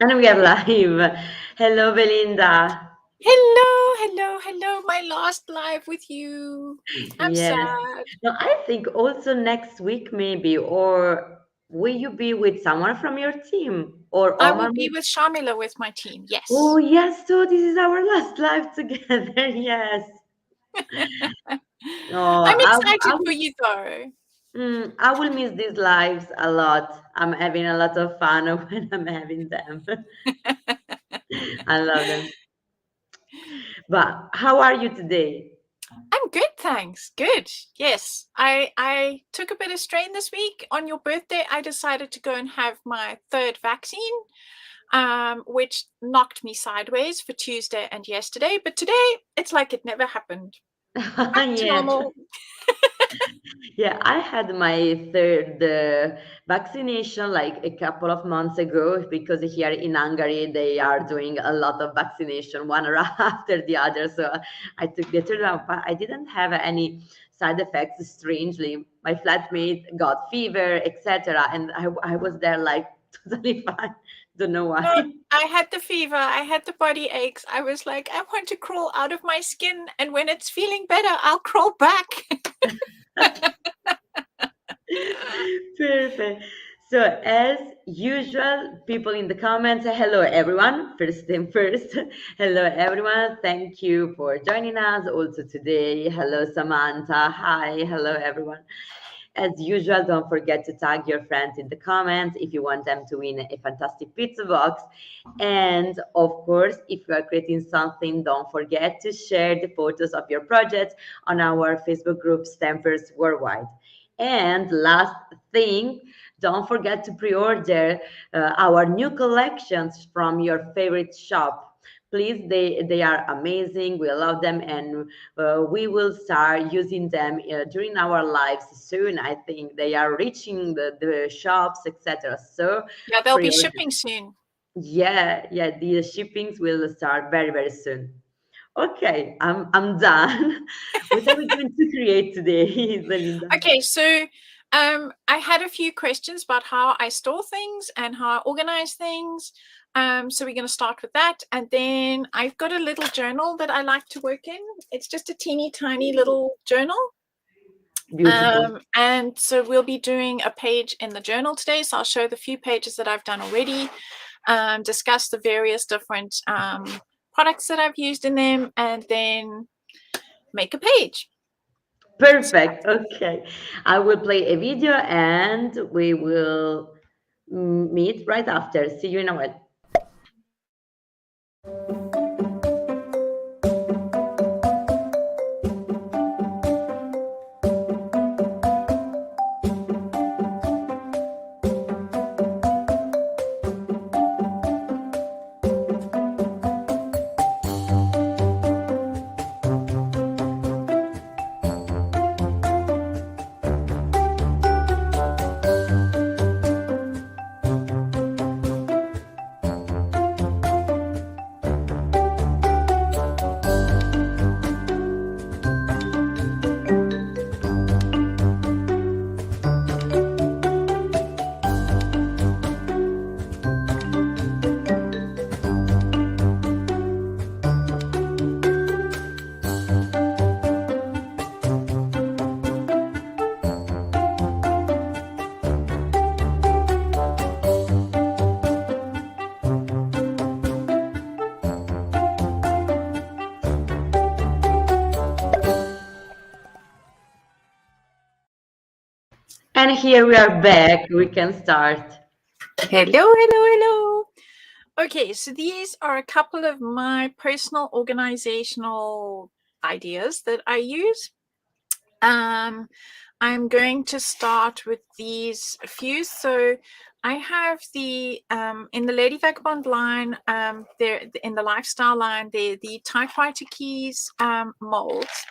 And we are live. Hello, Belinda. Hello. My last live with you. I'm Yes. sad. No, I think also next week maybe, or will you be with someone from your team or I will Omar? be with Shamila with my team. Oh, Yes. yes. So this is our last live together. Yes. Oh, I'm excited for you though. I will miss these lives a lot. I'm having a lot of fun when I'm having them. I love them. But how are you today? I'm good, thanks. Good. Yes. I took a bit of strain this week. On your birthday, I decided to go and have my third vaccine, which knocked me sideways for Tuesday and yesterday. But today, it's like it never happened. Back to Yes. normal. Yeah, I had my third vaccination like a couple of months ago because here in Hungary they are doing a lot of vaccination one right after the other. So I took the third one, but I didn't have any side effects. Strangely, my flatmate got fever, etc., and I was there like totally fine. Don't know No, why. I had the fever. I had the body aches. I was like, I want to crawl out of my skin. And when it's feeling better, I'll crawl back. Perfect. So, as usual, people in the comments, hello everyone. First thing first, hello everyone. Thank you for joining us also today. Hello, Samantha. Hi, hello everyone. As usual, don't forget to tag your friends in the comments if you want them to win a fantastic pizza box. And of course, if you are creating something, don't forget to share the photos of your projects on our Facebook group, Stampers Worldwide. And last thing, don't forget to pre-order our new collections from your favorite shop. Please, they are amazing. We love them, and we will start using them during our lives soon. I think they are reaching the shops, etc. So Yeah, they'll be pre-order. shipping soon. Yeah, the shippings will start very, very soon. Okay, I'm done. What are we going to create today, Belinda? Okay, so I had a few questions about how I store things and how I organize things. So we're going to start with that. And then I've got a little journal that I like to work in. It's just a teeny tiny little journal. Beautiful. And so we'll be doing a page in the journal today. So I'll show the few pages that I've done already, discuss the various different products that I've used in them, and then make a page. Perfect. Okay. I will play a video and we will meet right after. See you in a while. And here we are back. We can start. Hello. Okay, so these are a couple of my personal organizational ideas that I use. I'm going to start with these few. So I have the in the Lady Vagabond line, there in the lifestyle line, the typewriter keys molds.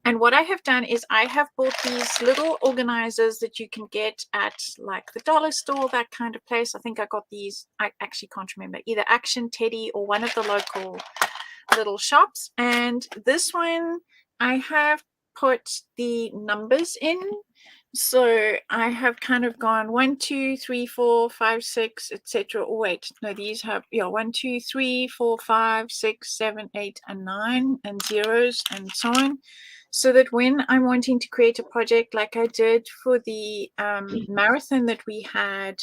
And what I have done is I have bought these little organizers that you can get at like the dollar store, that kind of place. I think I got these, I actually can't remember, either Action Teddy or one of the local little shops. And this one, I have put the numbers in. So I have kind of gone 1, 2, 3, 4, 5, 6, etc. Oh, wait, no, these have 1, 2, 3, 4, 5, 6, 7, 8, and 9, and zeros, and so on. So that when I'm wanting to create a project like I did for the marathon that we had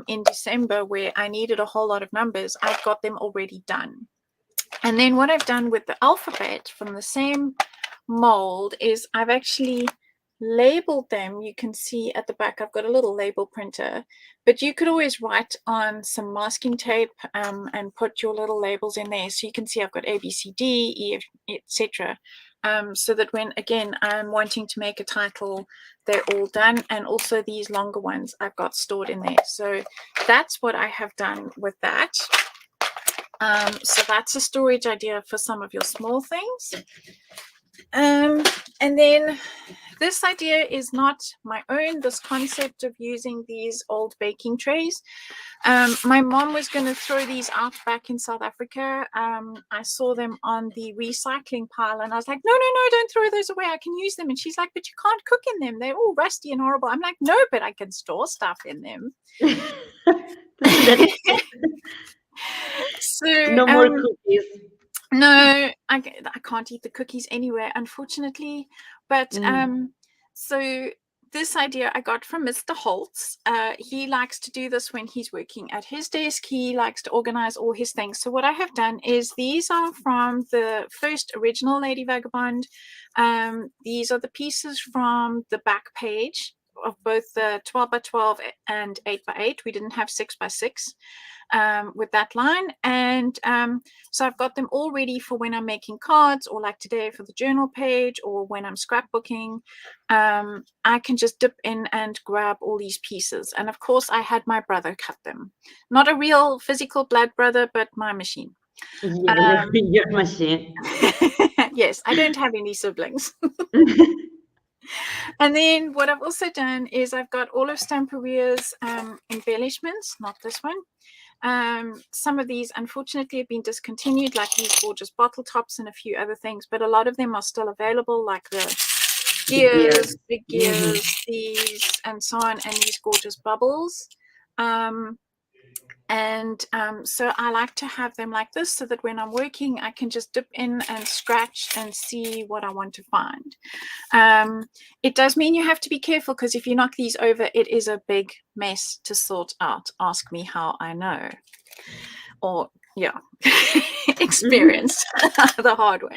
in December, where I needed a whole lot of numbers, I've got them already done. And then what I've done with the alphabet from the same mold is I've actually labeled them. You can see at the back I've got a little label printer, but you could always write on some masking tape and put your little labels in there. So you can see I've got A, B, C, D, E, F, etc. So that when, again, I'm wanting to make a title, they're all done. And also these longer ones I've got stored in there. So that's what I have done with that. So that's a storage idea for some of your small things. And then this idea is not my own, this concept of using these old baking trays. My mom was going to throw these out back in South Africa. I saw them on the recycling pile and I was like, no, don't throw those away. I can use them. And she's like, but you can't cook in them. They're all rusty and horrible. I'm like, no, but I can store stuff in them. So no more cookies. No, I can't eat the cookies anywhere, unfortunately. But so this idea I got from Mr. Holtz. He likes to do this when he's working at his desk. He likes to organize all his things. So what I have done is these are from the first original Lady Vagabond. These are the pieces from the back page of both the 12 by 12 and 8 by 8. We didn't have 6 by 6. With that line, and so I've got them all ready for when I'm making cards, or like today for the journal page, or when I'm scrapbooking. I can just dip in and grab all these pieces, and of course I had my brother cut them, not a real physical blood brother, but my machine. Yeah, your machine. Yes, I don't have any siblings. And then what I've also done is I've got all of Stamperia's embellishments, not this one. Some of these unfortunately have been discontinued, like these gorgeous bottle tops and a few other things, but a lot of them are still available, like the gears, big gears, these, and so on, and these gorgeous bubbles. So I like to have them like this so that when I'm working, I can just dip in and scratch and see what I want to find. It does mean you have to be careful, because if you knock these over, it is a big mess to sort out. Ask me how I know. Or, yeah, experience the hard way.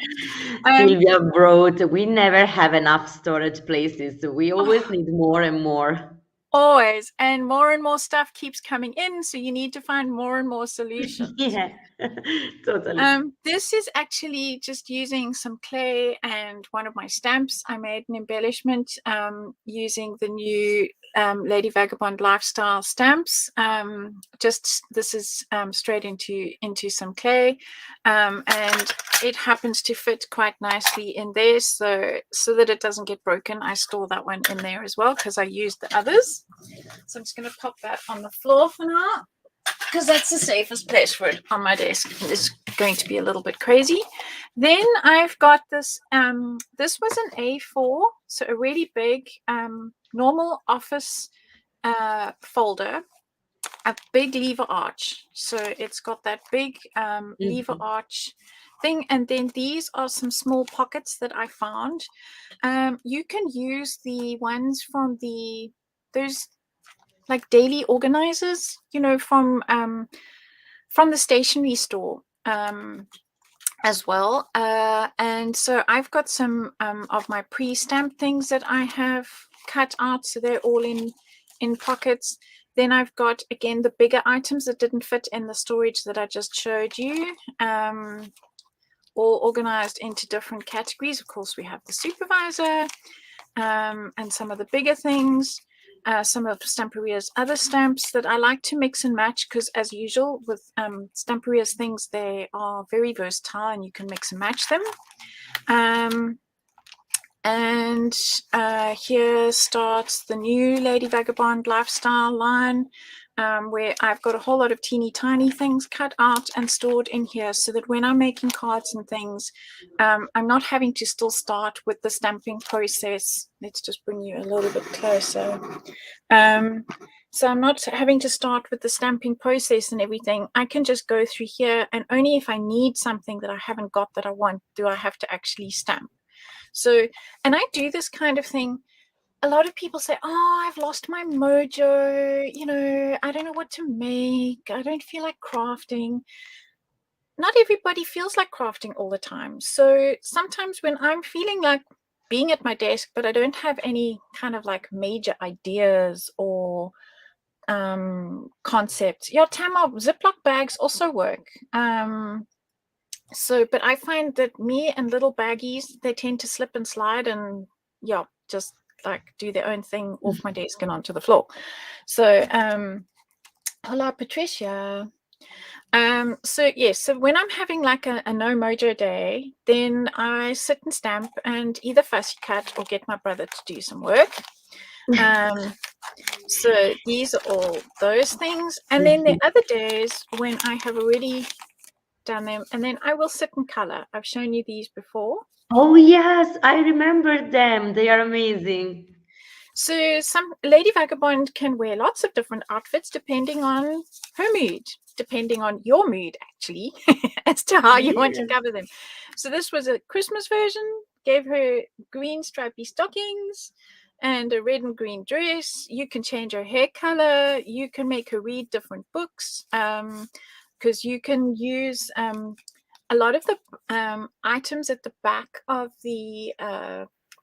Sylvia wrote, we never have enough storage places, so we always need more and more. Always, and more stuff keeps coming in, so you need to find more and more solutions. Yeah, totally. This is actually just using some clay and one of my stamps. I made an embellishment using the new Lady Vagabond lifestyle stamps. This is straight into some clay, and it happens to fit quite nicely in there, so that it doesn't get broken. I store that one in there as well because I used the others. So I'm just going to pop that on the floor for now, because that's the safest place for it on my desk. It's going to be a little bit crazy. Then I've got this. This was an A4, so a really big normal office folder, a big lever arch. So it's got that big lever arch thing, and then these are some small pockets that I found. You can use the ones from those like daily organizers, from the stationery store as well. And so I've got some of my pre-stamped things that I have cut out, so they're all in pockets. Then I've got, again, the bigger items that didn't fit in the storage that I just showed you, all organized into different categories. Of course, we have the supervisor and some of the bigger things. Some of Stamperia's other stamps that I like to mix and match, because as usual with Stamperia's things, they are very versatile and you can mix and match them. Here starts the new Lady Vagabond lifestyle line. where I've got a whole lot of teeny tiny things cut out and stored in here, so that when I'm making cards and things, I'm not having to still start with the stamping process. Let's just bring you a little bit closer. So I'm not having to start with the stamping process and everything. I can just go through here, and only if I need something that I haven't got that I want do I have to actually stamp. So, and I do this kind of thing. A lot of people say, oh, I've lost my mojo, you know, I don't know what to make, I don't feel like crafting. Not everybody feels like crafting all the time. So sometimes when I'm feeling like being at my desk, but I don't have any kind of like major ideas or concepts, yeah, Tamar, Ziploc bags also work. So, but I find that me and little baggies, they tend to slip and slide and, yeah, just like do their own thing off my desk and onto the floor. So, hello, Patricia. So yes, so when I'm having like a no mojo day, then I sit and stamp and either fussy cut or get my brother to do some work. So these are all those things. And then the other days when I have already done them, and then I will sit and color. I've shown you these before. Oh yes, I remember them. They are amazing. So some Lady Vagabond can wear lots of different outfits depending on her mood, depending on your mood, actually, as to how you want to cover them. So this was a Christmas version, gave her green stripy stockings and a red and green dress. You can change her hair color. You can make her read different books, because you can use a lot of the items at the back of the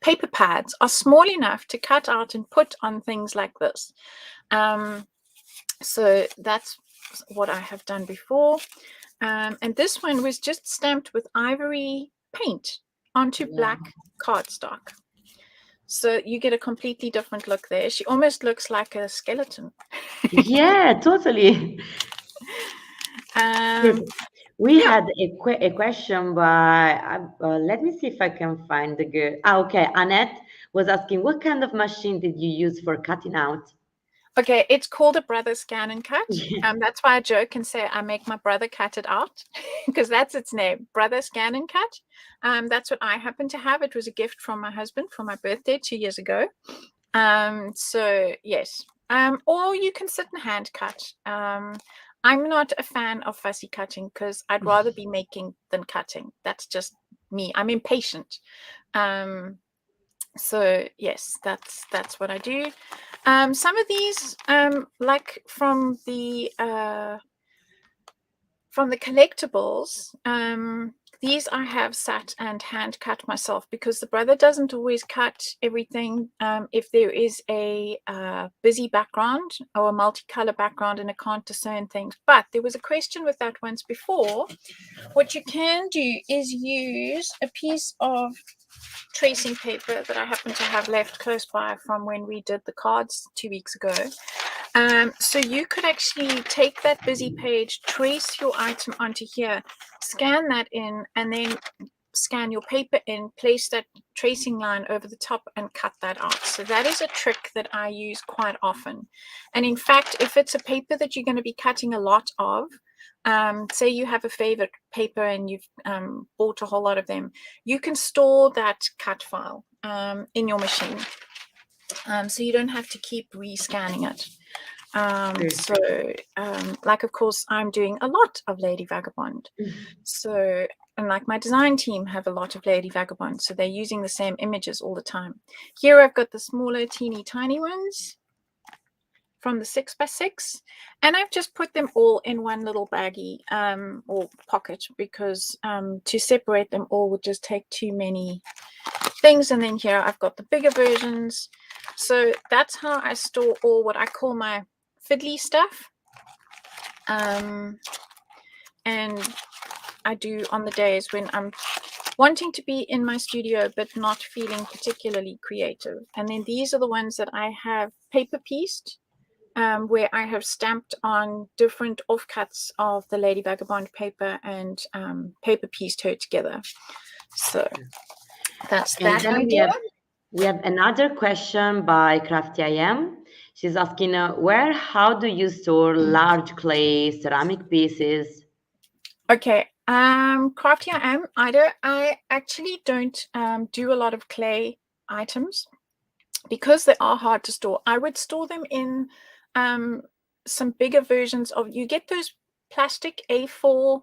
paper pads are small enough to cut out and put on things like this. So that's what I have done before. And this one was just stamped with ivory paint onto black cardstock. So you get a completely different look there. She almost looks like a skeleton. Yeah, totally. We had a question by, let me see if I can find the girl. Okay, Annette was asking, what kind of machine did you use for cutting out? Okay, it's called a brother scan and cut. That's why I joke and say I make my brother cut it out, because that's its name, brother scan and cut. That's what I happen to have. It was a gift from my husband for my birthday 2 years ago. So yes, or you can sit and hand cut. I'm not a fan of fussy cutting because I'd rather be making than cutting. That's just me. I'm impatient. So yes, that's what I do. Some of these, like from the collectibles, these I have sat and hand cut myself, because the brother doesn't always cut everything if there is a busy background or a multicolor background and I can't discern things. But there was a question with that once before. What you can do is use a piece of tracing paper that I happen to have left close by from when we did the cards 2 weeks ago. So you could actually take that busy page, trace your item onto here, scan that in, and then scan your paper in, place that tracing line over the top and cut that out. So that is a trick that I use quite often. And in fact, if it's a paper that you're going to be cutting a lot of, say you have a favorite paper and you've bought a whole lot of them, you can store that cut file in your machine. So you don't have to keep rescanning it. Like, of course, I'm doing a lot of Lady Vagabond. So, and like my design team have a lot of Lady Vagabond, so they're using the same images all the time. Here I've got the smaller, teeny tiny ones from the 6x6, and I've just put them all in one little baggie or pocket, because to separate them all would just take too many things. And then here I've got the bigger versions. So that's how I store all what I call my fiddly stuff. And I do on the days when I'm wanting to be in my studio but not feeling particularly creative. And then these are the ones that I have paper pieced, where I have stamped on different offcuts of the Lady Vagabond paper and paper pieced her together. So that's that idea. We have another question by Crafty IM. She's asking, how do you store large clay ceramic pieces? Okay, crafty I am. I actually don't do a lot of clay items because they are hard to store. I would store them in some bigger versions of. You get those plastic A4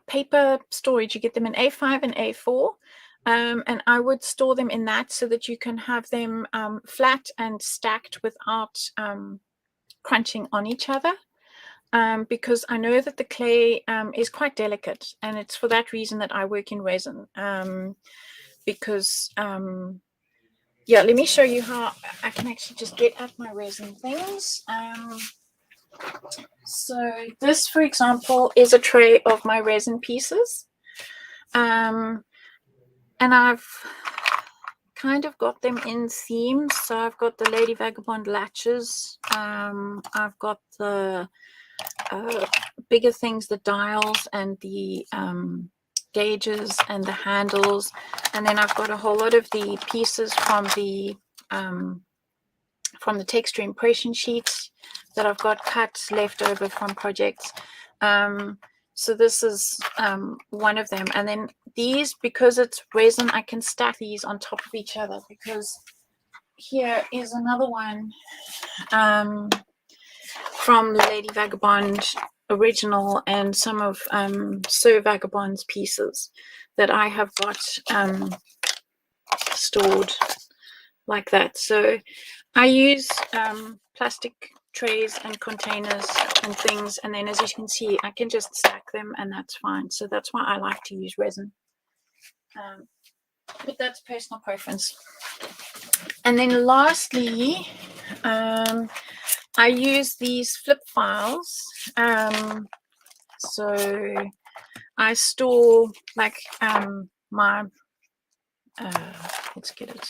paper storage. You get them in A5 and A4. And I would store them in that so that you can have them flat and stacked without crunching on each other. Because I know that the clay is quite delicate, and it's for that reason that I work in resin. Because yeah, let me show you how I can actually just get at my resin things. So this, for example, is a tray of my resin pieces. And I've kind of got them in themes. So I've got the Lady Vagabond latches. I've got the bigger things, the dials and the gauges and the handles. And then I've got a whole lot of the pieces from the texture impression sheets that I've got cut left over from projects. So this is one of them. And then these, because it's resin, I can stack these on top of each other, because here is another one from Lady Vagabond original and some of Sir Vagabond's pieces that I have got stored like that. So I use plastic trays and containers and things, and then as you can see, I can just stack them and that's fine. So that's why I like to use resin, but that's personal preference. And then lastly, I use these flip files. So I store like my let's get it,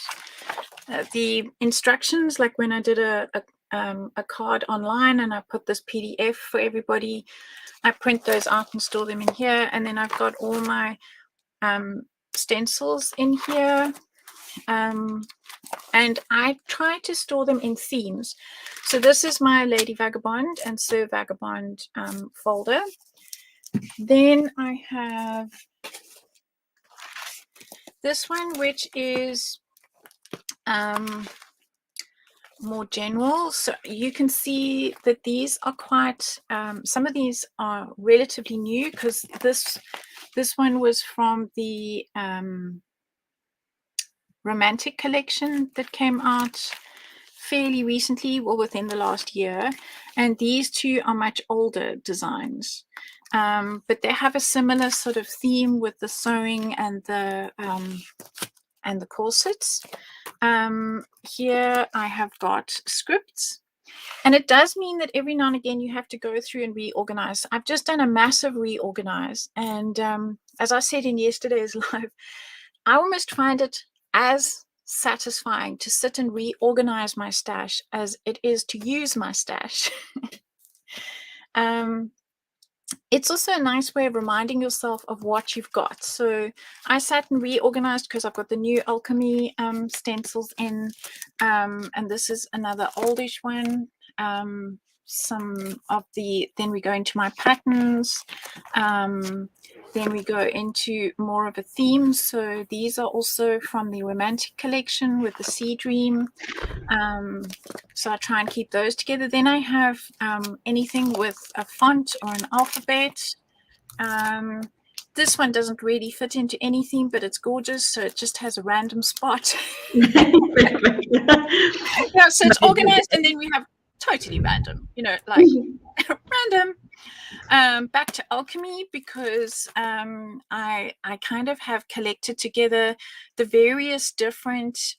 the instructions, like when I did a card online and I put this PDF for everybody, I print those out and store them in here. And then I've got all my stencils in here, and I try to store them in themes. So this is my Lady Vagabond and Sir Vagabond folder. Then I have this one, which is more general. So you can see that these are quite, some of these are relatively new, because this one was from the Romantic collection that came out fairly recently, or within the last year. And these two are much older designs, but they have a similar sort of theme with the sewing and the corsets. Here I have got scripts, and it does mean that every now and again you have to go through and reorganize. I've just done a massive reorganize, and as I said in yesterday's live, I almost find it as satisfying to sit and reorganize my stash as it is to use my stash. It's also a nice way of reminding yourself of what you've got. So I sat and reorganized because I've got the new alchemy stencils in, and this is another oldish one. Some of the, then we go into my patterns, then we go into more of a theme. So these are also from the Romantic collection with the Sea Dream. So I try and keep those together. Then I have anything with a font or an alphabet. This one doesn't really fit into anything, but it's gorgeous. So it just has a random spot. Yeah, so it's organized, and then we have totally random, like random. Back to alchemy, because I kind of have collected together the various different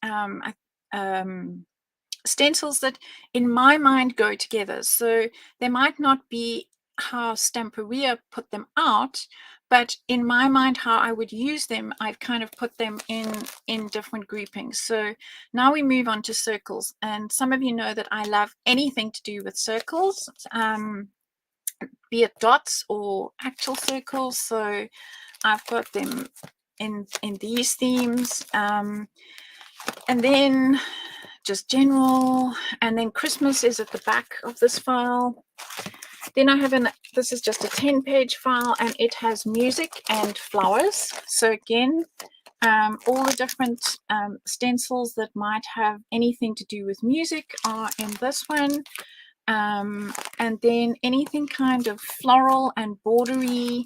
stencils that in my mind go together. So they might not be how Stamperia put them out, but in my mind, how I would use them, I've kind of put them in different groupings. So now we move on to circles, and some of you know that I love anything to do with circles, be it dots or actual circles. So I've got them in these themes, and then just general. And then Christmas is at the back of this file. Then I have this is just a 10-page file, and it has music and flowers. So again, all the different stencils that might have anything to do with music are in this one. And then anything kind of floral and bordery,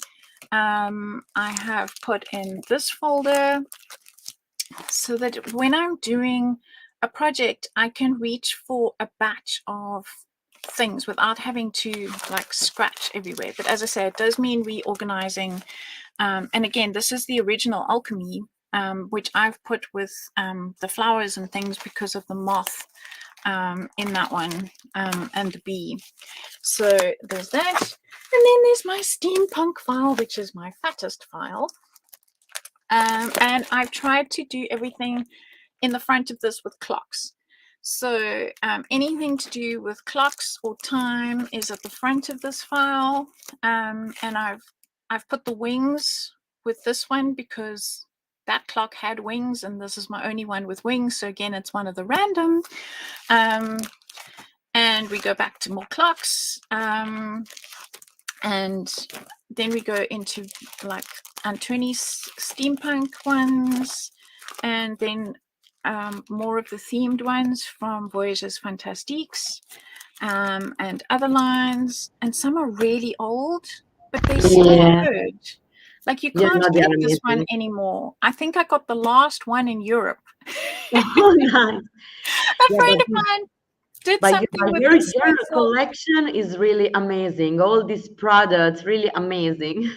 I have put in this folder, so that when I'm doing a project, I can reach for a batch of things without having to like scratch everywhere. But as I said, it does mean reorganizing. And again, this is the original alchemy, which I've put with the flowers and things because of the moth in that one, and the bee. So there's that. And then there's my steampunk file, which is my fattest file. And I've tried to do everything in the front of this with clocks. So anything to do with clocks or time is at the front of this file. And I've put the wings with this one because that clock had wings, and this is my only one with wings. So again, it's one of the random. And we go back to more clocks. And then we go into like Antoni's steampunk ones, and then more of the themed ones from Voyages Fantastiques, and other lines. And some are really old, but they're still good. Like you can't get this one anymore. I think I got the last one in Europe. Oh, nice. A friend of mine did something with your collection is really amazing. All these products, really amazing.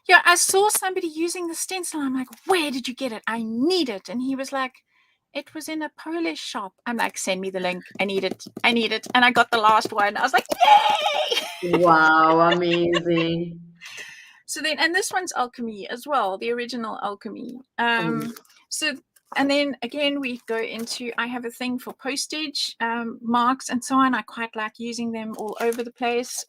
Yeah, I saw somebody using the stencil. I'm like, where did you get it? I need it. And he was like, it was in a Polish shop. I'm like, send me the link. I need it. I need it. And I got the last one. I was like, yay! Wow, amazing. So then, and this one's alchemy as well, the original alchemy. So, and then again, we go into, I have a thing for postage marks and so on. I quite like using them all over the place.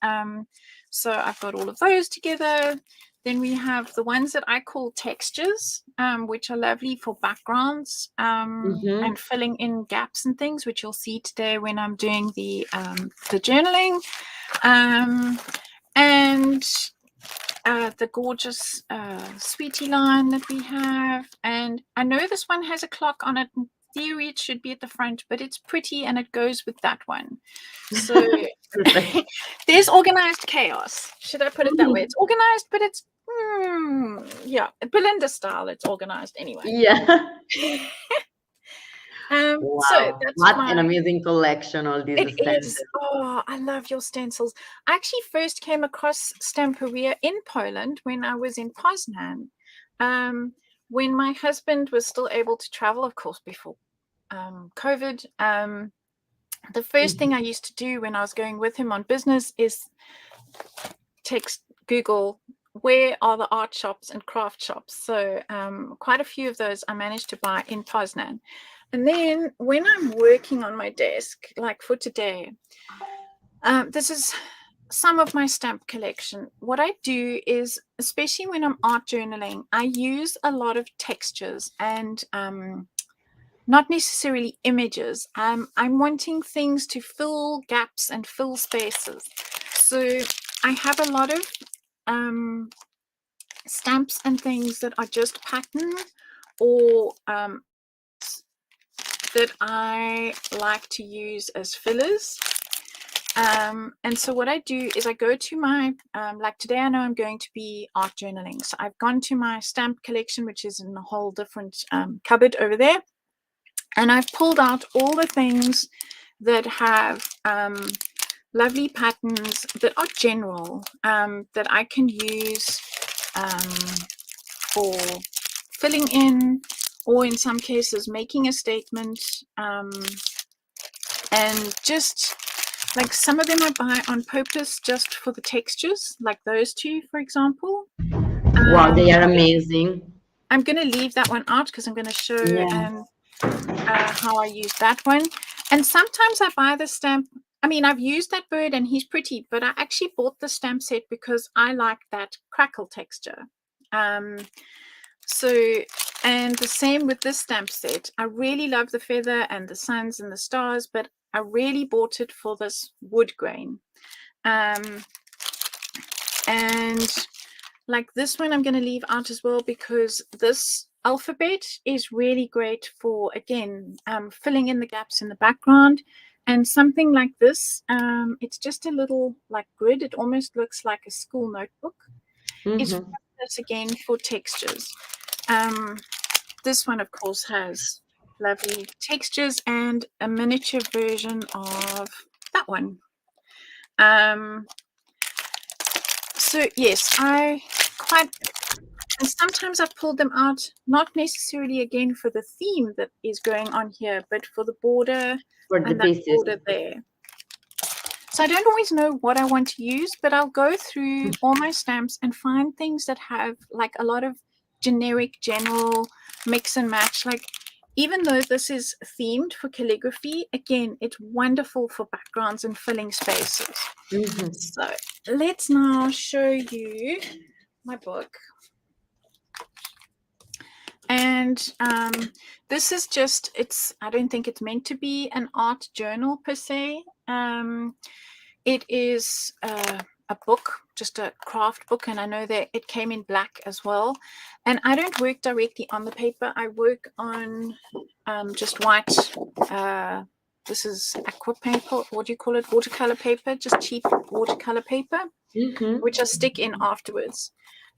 So I've got all of those together. Then we have the ones that I call textures, which are lovely for backgrounds and filling in gaps and things, which you'll see today when I'm doing the journaling. And the gorgeous sweetie line that we have. And I know this one has a clock on it. In theory, it should be at the front, but it's pretty and it goes with that one. So there's organized chaos. Should I put it that way? It's organized, but it's, yeah, Belinda style. It's organized anyway. Yeah. Wow. So that's what an amazing collection, all these stencils. Oh, I love your stencils. I actually first came across Stamperia in Poland when I was in Poznan, when my husband was still able to travel, of course, before COVID. The first thing I used to do when I was going with him on business is Google, where are the art shops and craft shops? So quite a few of those I managed to buy in Poznan. And then when I'm working on my desk, like for today, this is some of my stamp collection. What I do is, especially when I'm art journaling, I use a lot of textures and not necessarily images. I'm wanting things to fill gaps and fill spaces. So I have a lot of stamps and things that are just pattern or that I like to use as fillers. And so what I do is I go to my, like today I know I'm going to be art journaling. So I've gone to my stamp collection, which is in a whole different cupboard over there. And I've pulled out all the things that have lovely patterns that are general, that I can use for filling in, or in some cases making a statement, and just like some of them I buy on purpose just for the textures, like those two, for example. Wow, they are amazing. I'm going to leave that one out because I'm going to show how I use that one. And sometimes I buy the stamp. I mean, I've used that bird and he's pretty, but I actually bought the stamp set because I like that crackle texture. So, And the same with this stamp set. I really love the feather and the suns and the stars, but I really bought it for this wood grain. And like this one I'm going to leave out as well, because this alphabet is really great for, again, filling in the gaps in the background. And something like this, it's just a little like grid. It almost looks like a school notebook. Is fabulous again for textures. This one, of course, has lovely textures and a miniature version of that one. So yes, I quite, and sometimes I've pulled them out, not necessarily again for the theme that is going on here, but for the border For the and that pieces. border there. So I don't always know what I want to use, but I'll go through all my stamps and find things that have like a lot of generic, general mix and match. Like, even though this is themed for calligraphy, again, it's wonderful for backgrounds and filling spaces. So let's now show you my book. And this is just, I don't think it's meant to be an art journal per se. It is a book, just a craft book, and I know that it came in black as well. And I don't work directly on the paper. I work on just white. This is aqua paper. What do you call it? Watercolor paper, just cheap watercolor paper, which I stick in afterwards.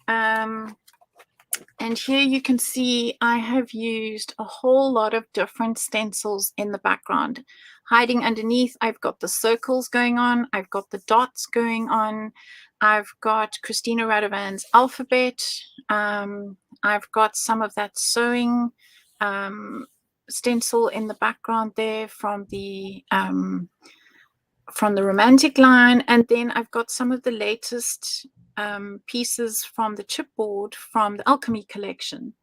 And here you can see I have used a whole lot of different stencils in the background. Hiding underneath, I've got the circles going on. I've got the dots going on. I've got Christina Radovan's alphabet. I've got some of that sewing stencil in the background there from the romantic line. And then I've got some of the latest pieces from the chipboard from the alchemy collection.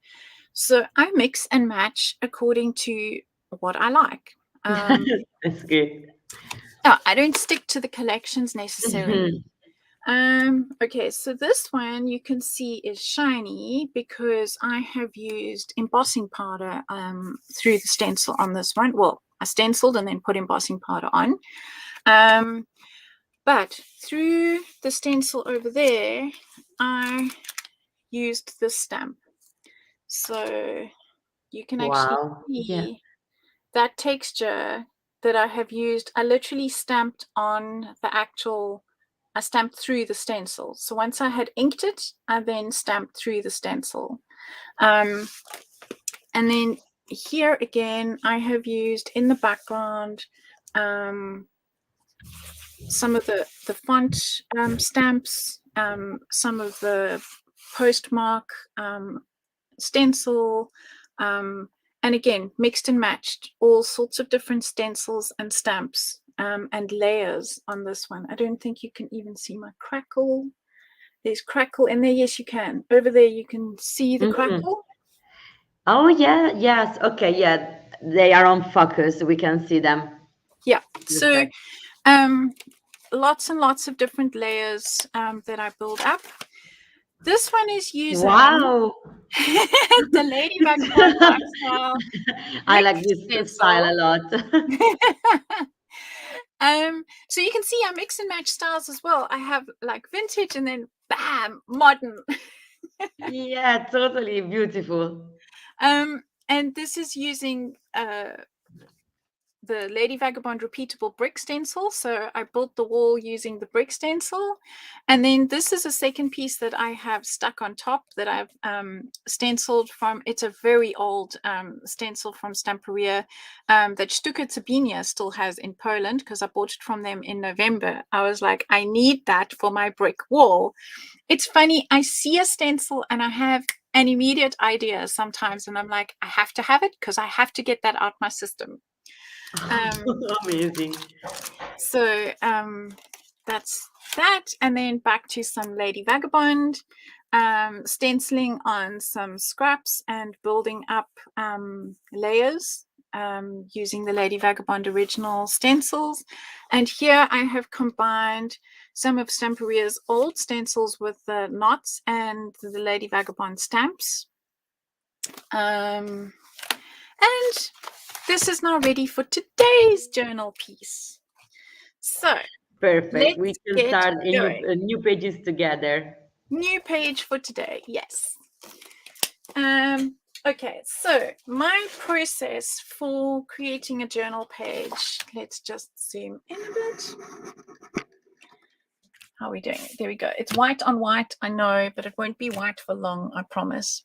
So I mix and match according to what I like. That's good. No, I don't stick to the collections necessarily. Okay, so this one you can see is shiny because I have used embossing powder through the stencil on this one. Well, I stenciled and then put embossing powder on. But through the stencil over there, I used this stamp. So you can actually see that texture that I have used. I literally stamped on the actual, I stamped through the stencil. So once I had inked it, I then stamped through the stencil. And then here again, I have used in the background some of the font stamps, some of the postmark stencil, and again, mixed and matched all sorts of different stencils and stamps and layers on this one. I don't think you can even see my crackle. There's crackle in there. Yes, you can. Over there, you can see the crackle. Oh, yeah. Yes. Okay. Yeah. They are on focus. We can see them. Yeah. So lots and lots of different layers that I build up. This one is using the Lady Vagabond lifestyle. I like this style a lot. So you can see I mix and match styles as well. I have like vintage and then bam, modern. Yeah, totally beautiful. And this is using the Lady Vagabond repeatable brick stencil. So I built the wall using the brick stencil. And then this is a second piece that I have stuck on top that I've stenciled from. It's a very old stencil from Stamperia that Sztuka Zabinia still has in Poland because I bought it from them in November. I was like, I need that for my brick wall. It's funny, I see a stencil and I have an immediate idea sometimes, and I'm like, I have to have it because I have to get that out my system. Amazing. So that's that, and then back to some Lady Vagabond, stenciling on some scraps and building up layers using the Lady Vagabond original stencils. And here I have combined some of Stamperia's old stencils with the knots and the Lady Vagabond stamps. And this is now ready for today's journal piece. So Perfect. We let's can get start going. new pages together. New page for today, yes. Okay, so my process for creating a journal page, let's just zoom in a bit. How are we doing? There we go. It's white on white, I know, but it won't be white for long, I promise.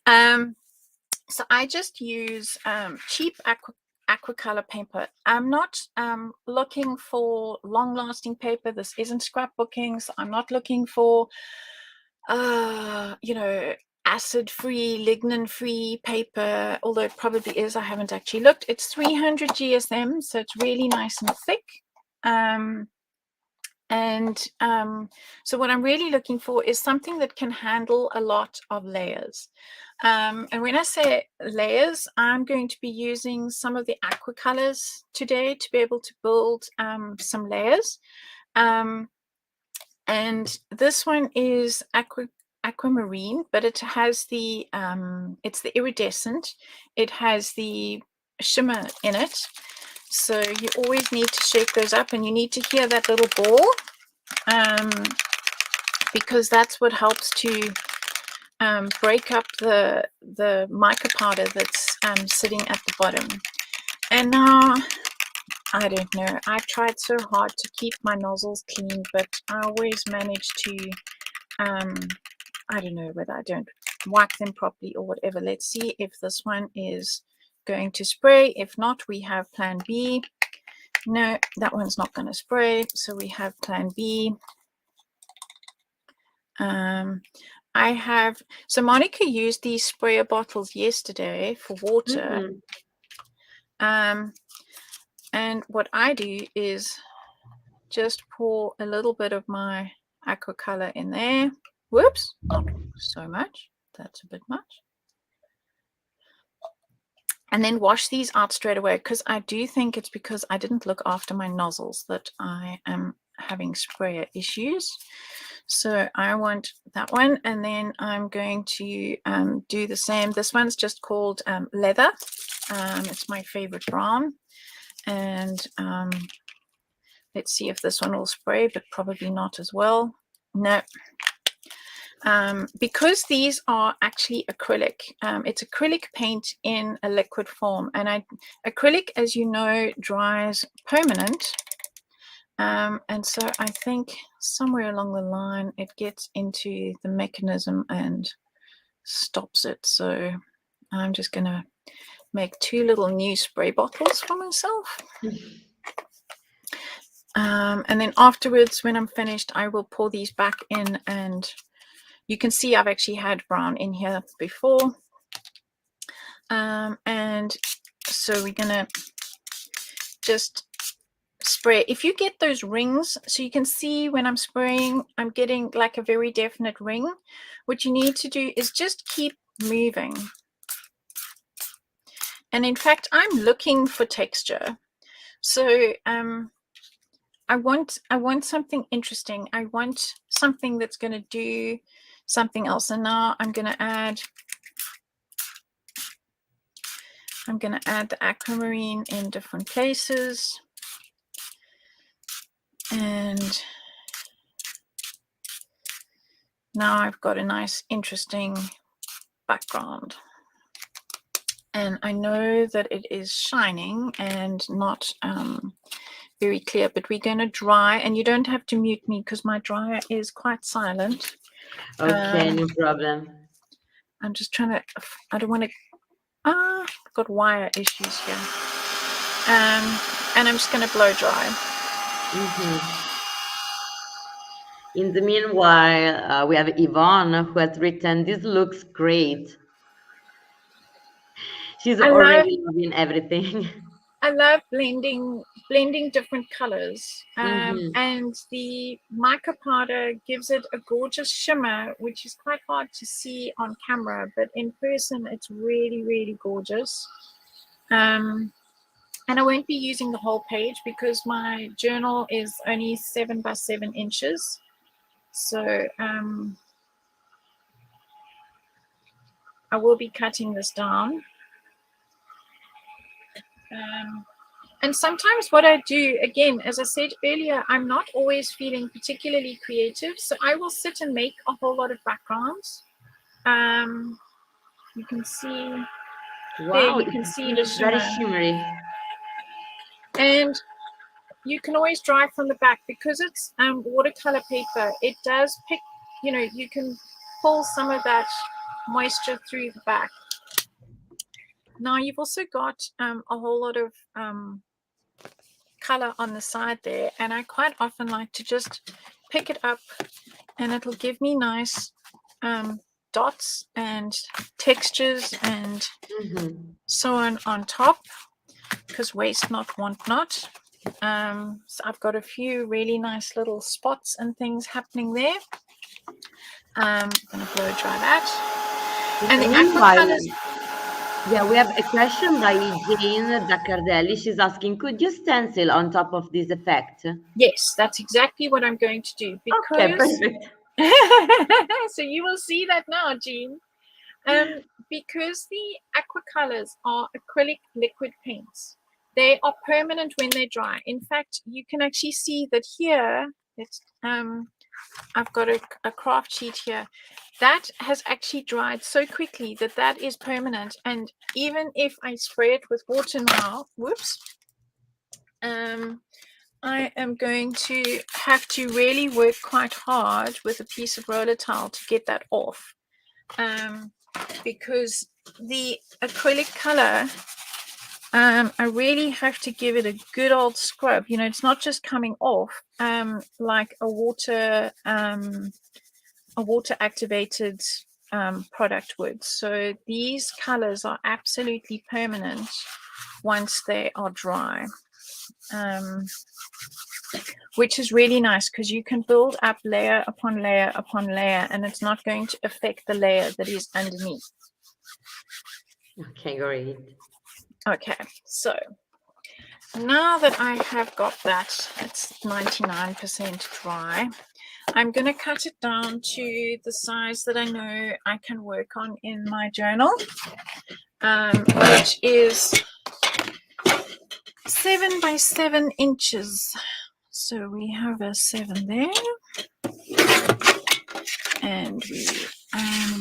So I just use cheap aquacolor paper. I'm not looking for long-lasting paper. This isn't scrapbooking, so I'm not looking for acid-free, lignin-free paper, although it probably is. I haven't actually looked. It's 300 GSM, so it's really nice and thick. So what I'm really looking for is something that can handle a lot of layers. And when I say layers, I'm going to be using some of the aqua colors today to be able to build some layers. And this one is aquamarine, but it has the it's the iridescent. It has the shimmer in it. So you always need to shake those up, and you need to hear that little ball, because that's what helps to break up the mica powder that's sitting at the bottom. And now, I don't know, I've tried so hard to keep my nozzles clean, but I always manage to, I don't know whether I don't wipe them properly or whatever. Let's see if this one is going to spray. If not, we have plan B. No, that one's not going to spray, so we have plan B. So Monica used these sprayer bottles yesterday for water. And what I do is just pour a little bit of my aqua color in there. Whoops, not so much. That's a bit much. And then wash these out straight away, because I do think it's because I didn't look after my nozzles that I am having sprayer issues. So I want that one, and then I'm going to do the same. This one's just called Leather. It's my favorite brown. And let's see if this one will spray, but probably not as well. No. Because these are actually acrylic, it's acrylic paint in a liquid form, and acrylic, as you know, dries permanent, and so I think somewhere along the line it gets into the mechanism and stops it. So I'm just going to make 2 little new spray bottles for myself. And then afterwards, when I'm finished, I will pour these back in, and you can see I've actually had brown in here before. And so we're going to just spray. If you get those rings, so you can see when I'm spraying, I'm getting like a very definite ring. What you need to do is just keep moving. And in fact, I'm looking for texture. So I want something interesting. I want something that's going to do something else. And now I'm going to add the aquamarine in different places. And now I've got a nice, interesting background. And I know that it is shining and not very clear, but we're going to dry, and you don't have to mute me because my dryer is quite silent. Okay, no problem. I'm just trying to, I don't want to, I've got wire issues here. And I'm just going to blow dry. In the meanwhile, we have Yvonne who has written, "This looks great." She's already loving everything. I love blending different colors, and the mica powder gives it a gorgeous shimmer, which is quite hard to see on camera, but in person it's really, really gorgeous. And I won't be using the whole page because my journal is only 7 by 7 inches. So I will be cutting this down. And sometimes what I do, again, as I said earlier, I'm not always feeling particularly creative. So I will sit and make a whole lot of backgrounds. You can see, Wow, there you can see the it's very shimmer. shimmery. And you can always dry from the back because it's watercolor paper. It does pick, you can pull some of that moisture through the back. Now you've also got a whole lot of color on the side there, and I quite often like to just pick it up and it'll give me nice dots and textures and so on top, because waste not, want not. So I've got a few really nice little spots and things happening there. I'm going to blow dry that. And the aqua colors. Yeah, we have a question by Jane Daccardelli. She's asking, could you stencil on top of this effect? Yes, that's exactly what I'm going to do. Because, okay, perfect. So you will see that now, Jean. Because the aqua colors are acrylic liquid paints. They are permanent when they dry. In fact, you can actually see that here, I've got a craft sheet here. That has actually dried so quickly that that is permanent. And even if I spray it with water now, whoops, I am going to have to really work quite hard with a piece of roller towel to get that off. Because the acrylic color, I really have to give it a good old scrub. It's not just coming off like a water activated product would. So these colors are absolutely permanent once they are dry, which is really nice because you can build up layer upon layer upon layer, and it's not going to affect the layer that is underneath. Okay, great. Okay, so now that I have got that, it's 99% dry, I'm going to cut it down to the size that I know I can work on in my journal, which is 7 by 7 inches. So we have a 7 there, and we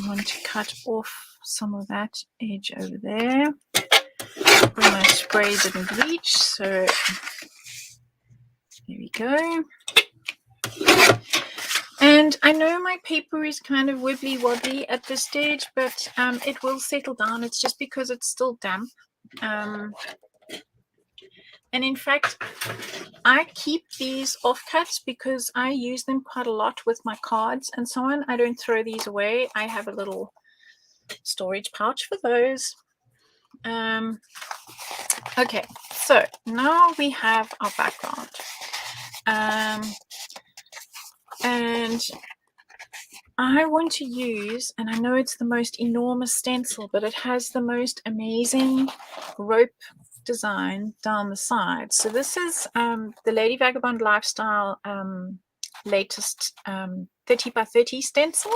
want to cut off some of that edge over there. When I spray didn't bleach, so there we go. And I know my paper is kind of wibbly wobbly at this stage, but it will settle down. It's just because it's still damp. And in fact, I keep these offcuts because I use them quite a lot with my cards and so on. I don't throw these away. I have a little storage pouch for those. Okay, so now we have our background. And I want to use, and I know it's the most enormous stencil, but it has the most amazing rope design down the side. So this is the Lady Vagabond Lifestyle latest 30 by 30 stencil.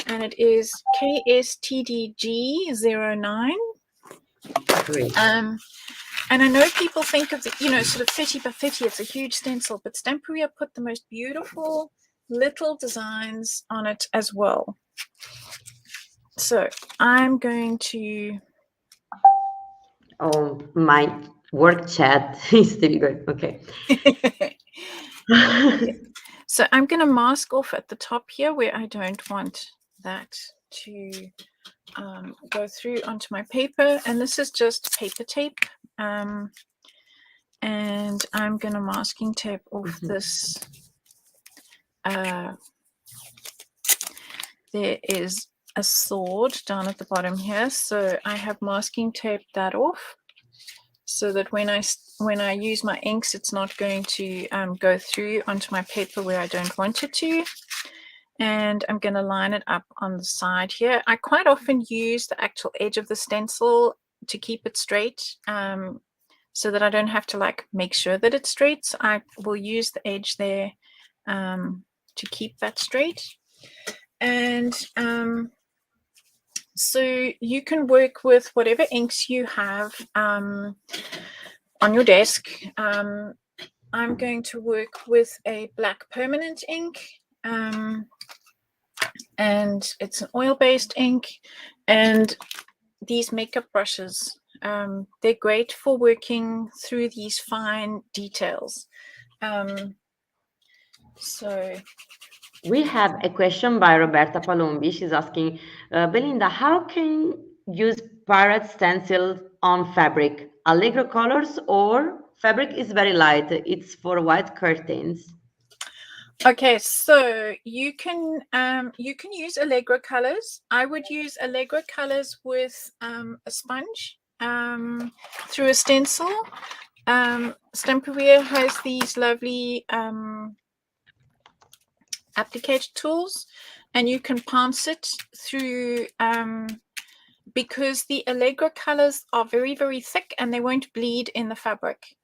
And it is KSTDG09. Great. And I know people think of the, sort of 30 by 30, it's a huge stencil, but Stamperia put the most beautiful little designs on it as well. So I'm going to... Oh, my work chat is still good. Okay. So I'm going to mask off at the top here where I don't want that to go through onto my paper. And this is just paper tape. And I'm going to masking tape off this. There is a sword down at the bottom here, so I have masking taped that off so that when I use my inks, it's not going to go through onto my paper where I don't want it to. And I'm going to line it up on the side here. I quite often use the actual edge of the stencil to keep it straight, so that I don't have to make sure that it's straight. So I will use the edge there to keep that straight. And So you can work with whatever inks you have on your desk. I'm going to work with a black permanent ink, and it's an oil-based ink. And these makeup brushes, they're great for working through these fine details. So We have a question by Roberta Palombi. She's asking, Belinda, how can use pirate stencil on fabric? Allegro colors or fabric is very light. It's for white curtains. okay, so you can use Allegro colors. I would use Allegro colors with a sponge through a stencil. Stamperia has these lovely applicator tools, and you can pounce it through because the Allegro colors are very, very thick and they won't bleed in the fabric.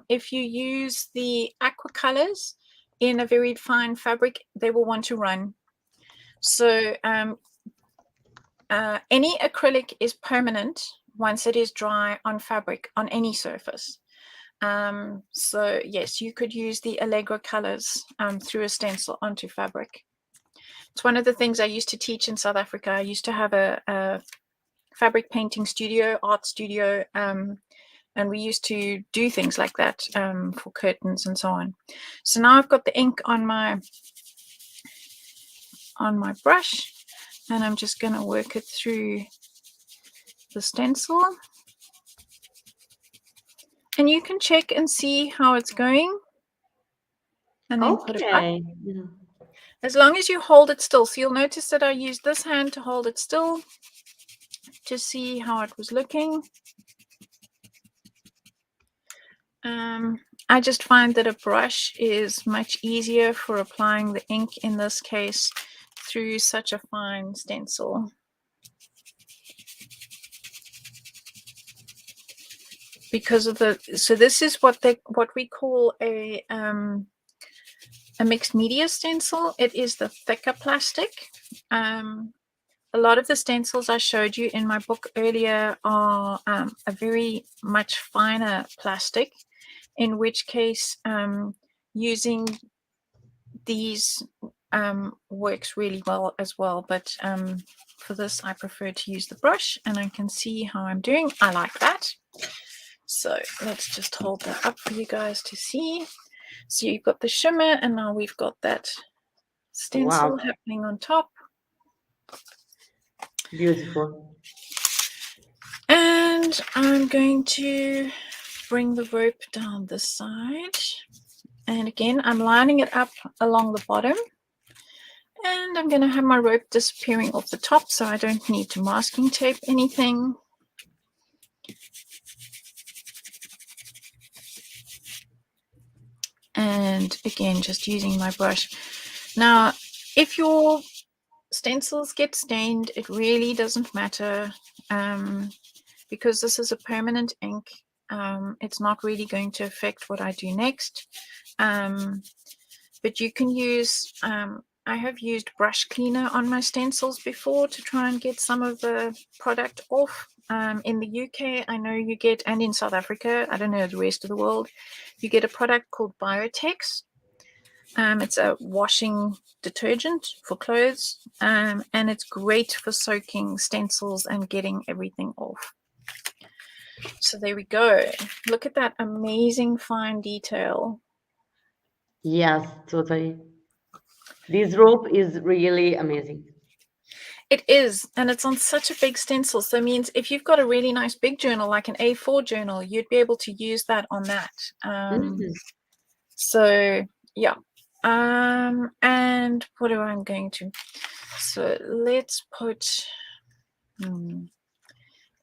If you use the aqua colors in a very fine fabric, they will want to run. So any acrylic is permanent once it is dry on fabric on any surface. So yes, you could use the Allegro colors through a stencil onto fabric. It's one of the things I used to teach in South Africa. I used to have a fabric painting studio, art studio, and we used to do things like that for curtains and so on. So now I've got the ink on my brush, and I'm just going to work it through the stencil. And you can check and see how it's going, and then put it up. As long as you hold it still. So you'll notice that I used this hand to hold it still to see how it was looking. I just find that a brush is much easier for applying the ink, in this case, through such a fine stencil. Because of so this is what we call a mixed media stencil. It is the thicker plastic. A lot of the stencils I showed you in my book earlier are a very much finer plastic, in which case using these works really well as well. But for this, I prefer to use the brush, and I can see how I'm doing. I like that. So let's just hold that up for you guys to see. So you've got the shimmer, and now we've got that stencil happening on top. Beautiful. And I'm going to bring the rope down the side. And again, I'm lining it up along the bottom. And I'm going to have my rope disappearing off the top, so I don't need to masking tape anything. And again, just using my brush. Now, if your stencils get stained, it really doesn't matter, because this is a permanent ink. It's not really going to affect what I do next. But you can use, I have used brush cleaner on my stencils before to try and get some of the product off. In the UK, I know you get, and in South Africa, I don't know the rest of the world, you get a product called Biotex. It's a washing detergent for clothes, and it's great for soaking stencils and getting everything off. So there we go. Look at that amazing fine detail. Yes, totally. This rope is really amazing. It is, and it's on such a big stencil. So it means if you've got a really nice big journal, like an A4 journal, you'd be able to use that on that. So yeah. And what am I going to? So let's put.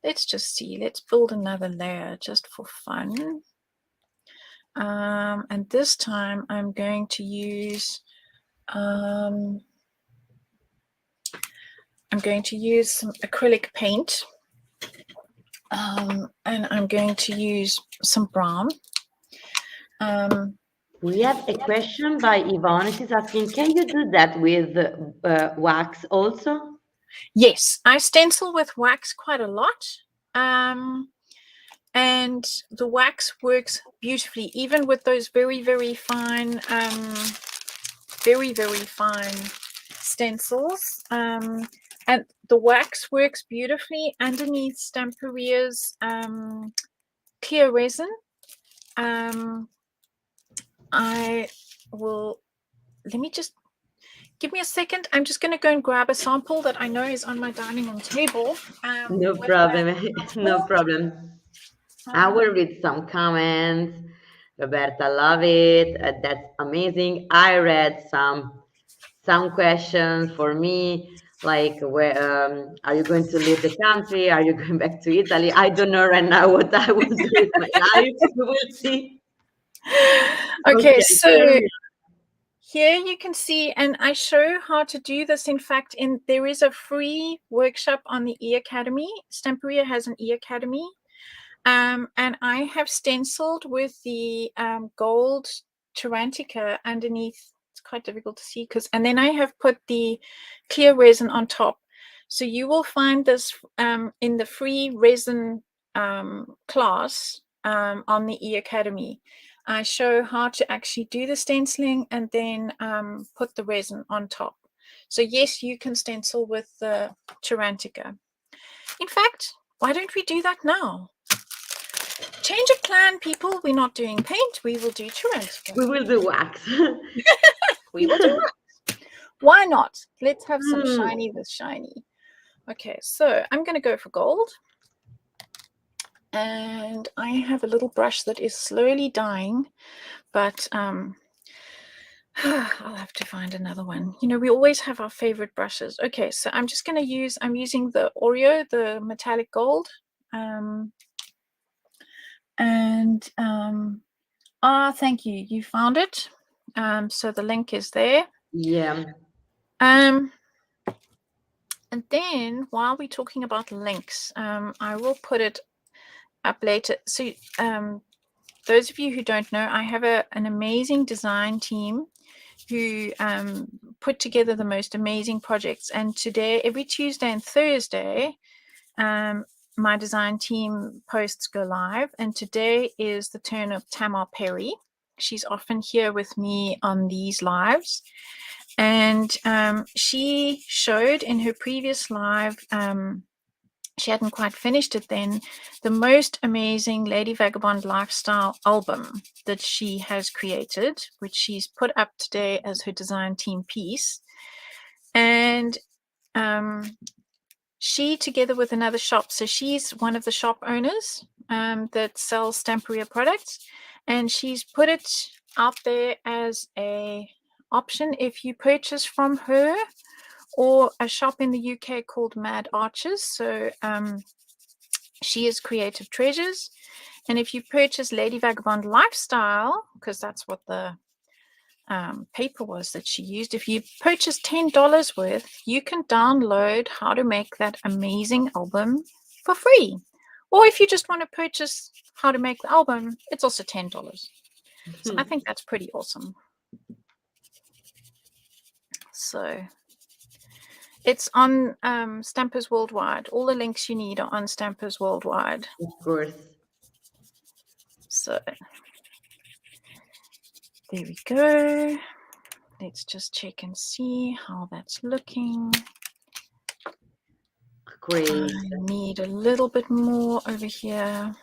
Let's just see. Let's build another layer just for fun. And this time I'm going to use. I'm going to use some acrylic paint, and I'm going to use some brown. We have a question by Yvonne. She's asking, can you do that with wax also? Yes, I stencil with wax quite a lot. And the wax works beautifully, even with those very, very fine, stencils. And the wax works beautifully underneath Stamperia's clear resin. I will, let me just, give me a second. I'm just going to go and grab a sample that I know is on my dining room table. No With problem. that No sample. problem. I will read some comments. Roberta, love it. That's amazing. I read some questions for me, like where are you going to leave the country? Are you going back to Italy? I don't know right now what I will do with my life. We will see. Okay, Okay, so carry here you can see, and I show how to do this. In fact, there is a free workshop on the E-Academy. Stamperia has an E-Academy. And I have stenciled with the gold Tarantica underneath. It's quite difficult to see and then I have put the clear resin on top. So you will find this in the free resin class on the E-Academy. I show how to actually do the stenciling and then put the resin on top. So yes, you can stencil with the Tarantica. In fact, why don't we do that now? Change of plan, people. We're not doing paint. We will do Tarantica. We will do wax. We will do wax. Why not? Let's have some shiny with shiny. Okay, so I'm going to go for gold. And I have a little brush that is slowly dying, but I'll have to find another one. You know, we always have our favorite brushes. Okay, so I'm just going to I'm using the Oreo, the metallic gold. Thank you. You found it. So the link is there. Yeah. And then while we're talking about links, I will put it up later. So those of you who don't know, I have an amazing design team who put together the most amazing projects. And today, every Tuesday and Thursday, my design team posts go live. And today is the turn of Tamar Perry. She's often here with me on these lives. And she showed in her previous live, she hadn't quite finished it then, the most amazing Lady Vagabond lifestyle album that she has created, which she's put up today as her design team piece. And she, together with another shop, so she's one of the shop owners that sells Stamperia products, and she's put it out there as a option if you purchase from her or a shop in the UK called Mad Archers. So she is Creative Treasures. And if you purchase Lady Vagabond Lifestyle, because that's what the paper was that she used, if you purchase $10 worth, you can download how to make that amazing album for free. Or if you just want to purchase how to make the album, it's also $10. So I think that's pretty awesome. So it's on Stampers Worldwide. All the links you need are on Stampers Worldwide. Of course. So there we go. Let's just check and see how that's looking. Great. I need a little bit more over here.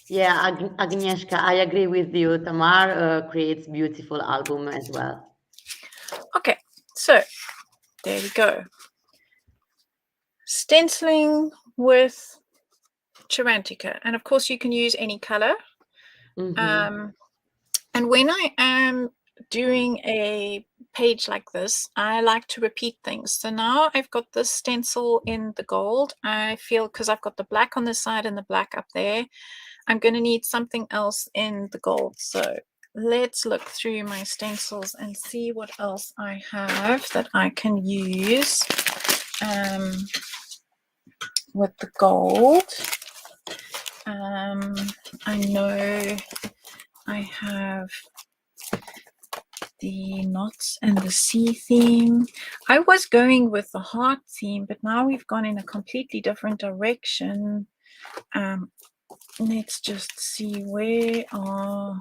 Yeah, Agnieszka, I agree with you. Tamar creates beautiful album as well. Okay, so there we go. Stenciling with Tarantica. And of course, you can use any color. Mm-hmm. And when I am doing a page like this, I like to repeat things. So now I've got this stencil in the gold. I feel, because I've got the black on this side and the black up there, I'm going to need something else in the gold. So let's look through my stencils and see what else I have that I can use with the gold. I know I have the knots and the sea theme. I was going with the heart theme, but now we've gone in a completely different direction. Let's just see where are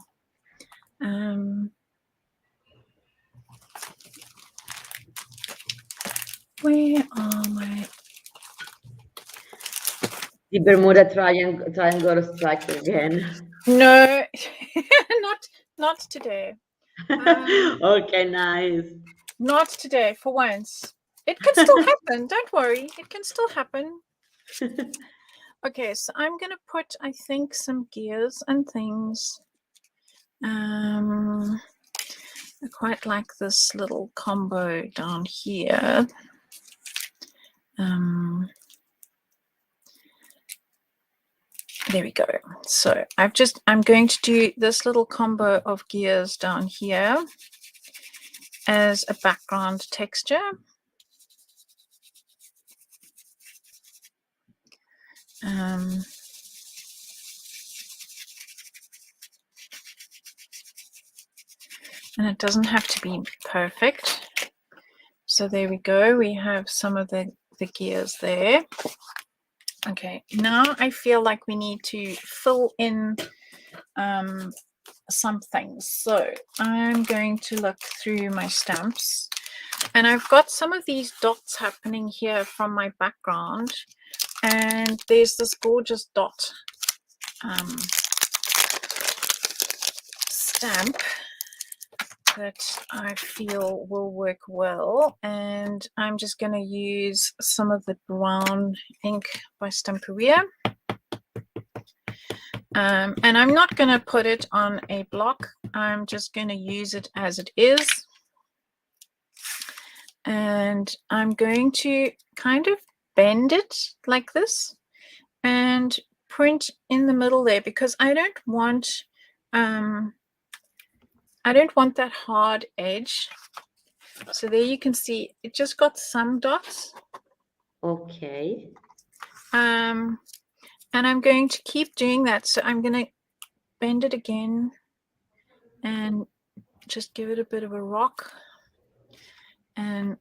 my the Bermuda Triangle strike again. no not today. Okay, nice. Not today for once. It can still happen, don't worry, it can still happen. Okay, so I'm gonna put, I think, some gears and things. I quite like this little combo down here. There we go. So I'm going to do this little combo of gears down here as a background texture. And it doesn't have to be perfect. So there we go. We have some of the gears there. Okay, now I feel like we need to fill in some things. So I'm going to look through my stamps, and I've got some of these dots happening here from my background, and there's this gorgeous dot stamp that I feel will work well, and I'm just going to use some of the brown ink by Stamperia, and I'm not going to put it on a block. I'm just going to use it as it is, and I'm going to kind of bend it like this and print in the middle there, because I don't want that hard edge. So there you can see it just got some dots. Okay. And I'm going to keep doing that. So I'm going to bend it again and just give it a bit of a rock and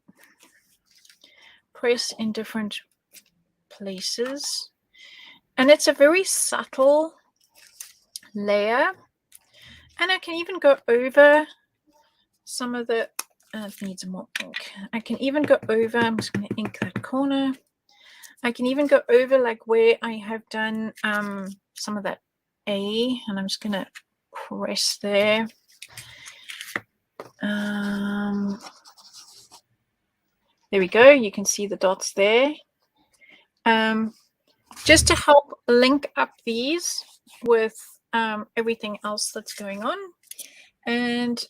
press in different places. And it's a very subtle layer. And I can even go over some of the, it needs more ink. I can even go over, I'm just going to ink that corner. I can even go over like where I have done some of that A, and I'm just going to press there. There we go. You can see the dots there. Just to help link up these with everything else that's going on. And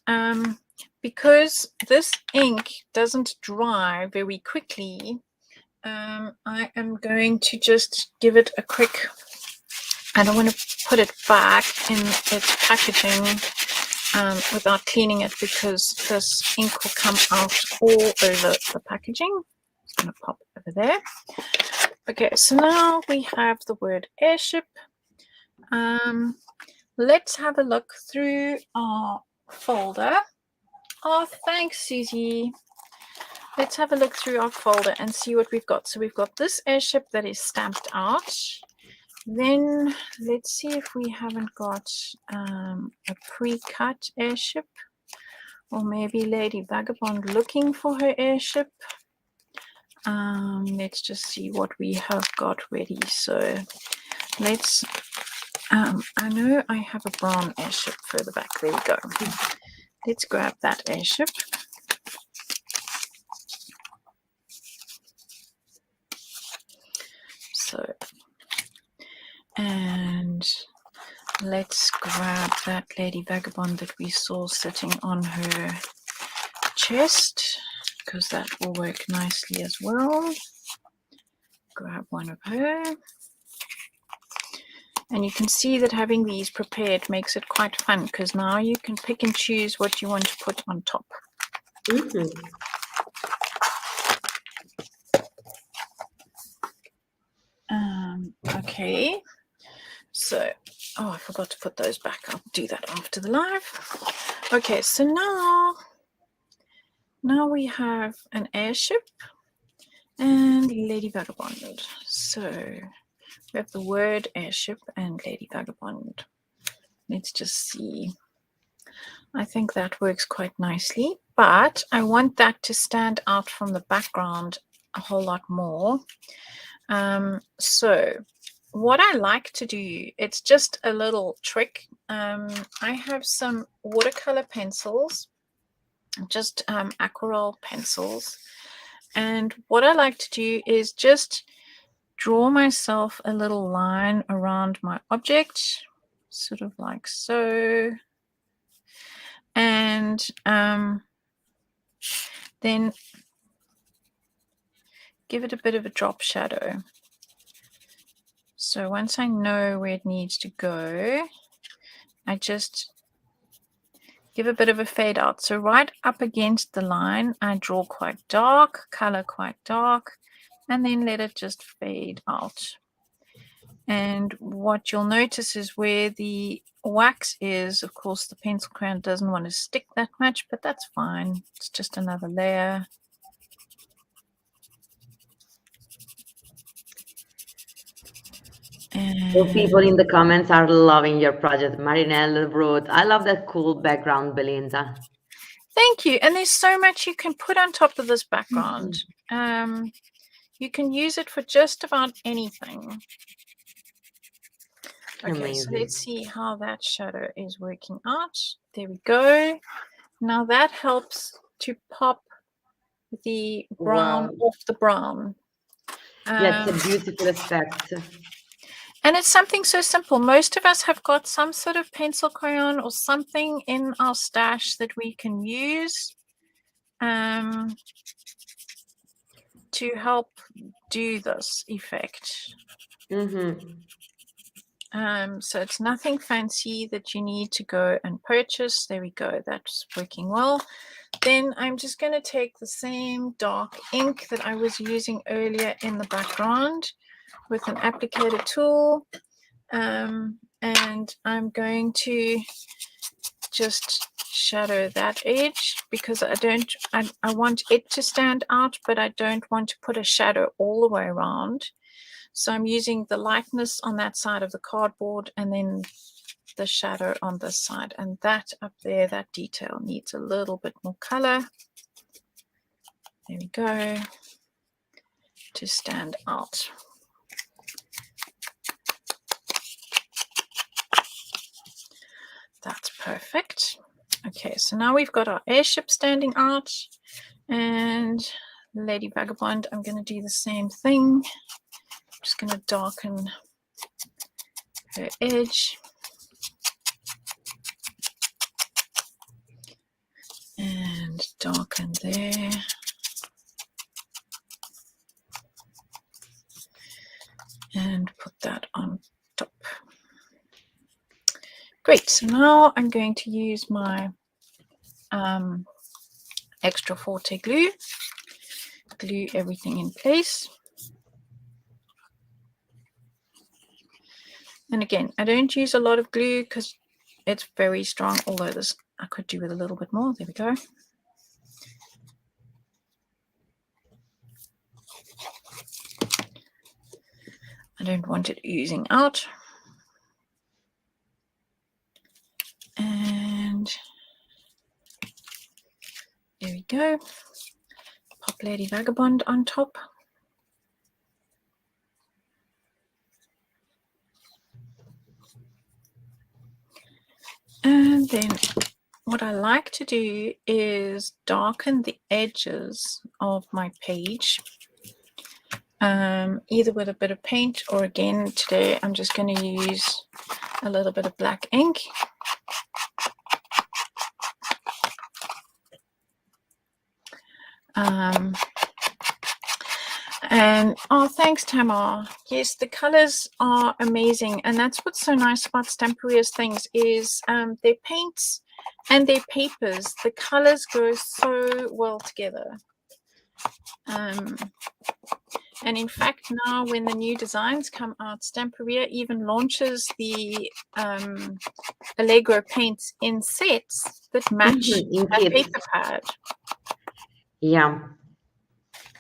because this ink doesn't dry very quickly, I am going to just give it a quick, I don't want to put it back in its packaging without cleaning it, because this ink will come out all over the packaging. It's going to pop over there. Okay, so now we have the word airship. Let's have a look through our folder. Oh, thanks, Susie. Let's have a look through our folder and see what we've got. So we've got this airship that is stamped out. Then let's see if we haven't got a pre-cut airship, or maybe Lady Vagabond looking for her airship. Let's just see what we have got ready. So let's, I know I have a brown airship further back. There we go. Let's grab that airship. So, and let's grab that Lady Vagabond that we saw sitting on her chest, because that will work nicely as well. Grab one of her. And you can see that having these prepared makes it quite fun, because now you can pick and choose what you want to put on top. Mm-hmm. Okay, so, oh, I forgot to put those back. I'll do that after the live. Okay, so now Now we have an airship and Lady Vagabond. So we have the word airship and Lady Vagabond. Let's just see. I think that works quite nicely, but I want that to stand out from the background a whole lot more. So what I like to do, it's just a little trick. I have some watercolor pencils, just aquarelle pencils. And what I like to do is just draw myself a little line around my object, sort of like so. And then give it a bit of a drop shadow. So once I know where it needs to go, I just give a bit of a fade out. So right up against the line, I draw quite dark, color quite dark, and then let it just fade out. And what you'll notice is where the wax is, of course, the pencil crayon doesn't want to stick that much, but that's fine. It's just another layer. So people in the comments are loving your project. Marinelle wrote, I love that cool background, Belinda. Thank you. And there's so much you can put on top of this background. You can use it for just about anything. Okay, Amazing. so let's see how that shadow is working out. There we go. Now that helps to pop the brown off the brown. Yeah, it's a beautiful effect. And it's something so simple. Most of us have got some sort of pencil crayon or something in our stash that we can use to help do this effect. So it's nothing fancy that you need to go and purchase. There we go. That's working well. Then I'm just going to take the same dark ink that I was using earlier in the background with an applicator tool. And I'm going to just shadow that edge because I want it to stand out, but I don't want to put a shadow all the way around. So I'm using the lightness on that side of the cardboard and then the shadow on this side. And that up there, that detail needs a little bit more color. There we go, to stand out. That's perfect. Okay, so now we've got our airship standing out, and Lady Vagabond, I'm going to do the same thing. I'm just going to darken her edge. And darken there. And put that on top. Great, so now I'm going to use my extra forte glue, glue everything in place. And again, I don't use a lot of glue because it's very strong, although this I could do with a little bit more. There we go. I don't want it oozing out. And there we go. Pop Lady Vagabond on top. And then what I like to do is darken the edges of my page, either with a bit of paint or again today I'm just going to use a little bit of black ink. And oh, thanks Tamar. Yes, the colors are amazing, and that's what's so nice about Stamperia's things is their paints and their papers, the colors go so well together. And in fact, now when the new designs come out, Stamperia even launches the Allegro paints in sets that match a paper pad. Yeah.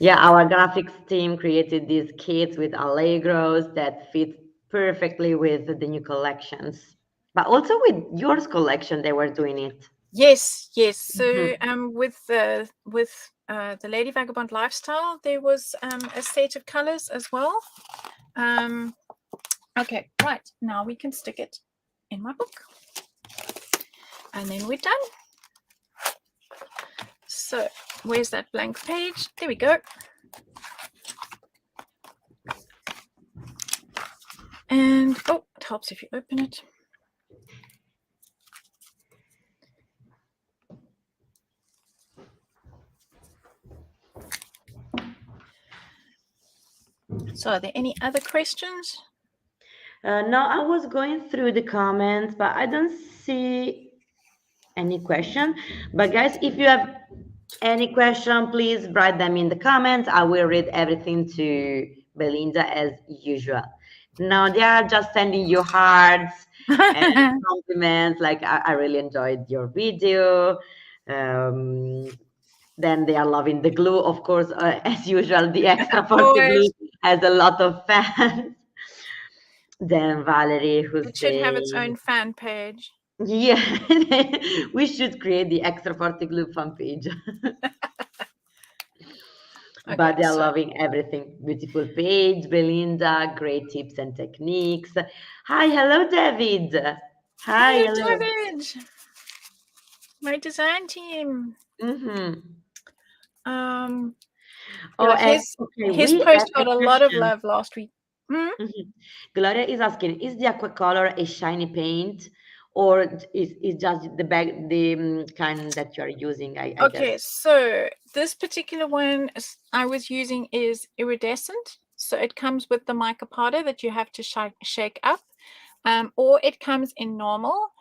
Yeah, our graphics team created these kits with Allegros that fit perfectly with the new collections. But also with yours collection, they were doing it. Yes, yes. So Mhm. with the Lady Vagabond lifestyle, there was a set of colors as well. Okay, right. Now we can stick it in my book. And then we're done. So where's that blank page? There we go. And oh, it helps if you open it. So are there any other questions? No, I was going through the comments, but I don't see any question. But guys, if you have any question, please write them in the comments. I will read everything to Belinda as usual. Now they are just sending you hearts and compliments. Like I really enjoyed your video. Um, then they are loving the glue, of course, as usual. The extra forty glue Always. has a lot of fans. Then Valerie, who It should have its say, own fan page. yeah, we should create the extra 40 glue fan page. Okay, But they are so loving everything. Beautiful page, Belinda, great tips and techniques. Hi, hello, David. Hi, hello, hello. David, my design team. Mm-hmm. Um, Oh, yeah, and his okay, his we have post a got a lot of question. love last week. Mm? Mhm. Gloria is asking, is the aqua color a shiny paint or is just the bag, the kind that you are using, I Okay, guess. so this particular one I was using is iridescent. So it comes with the mica powder that you have to shake up, or it comes in normal,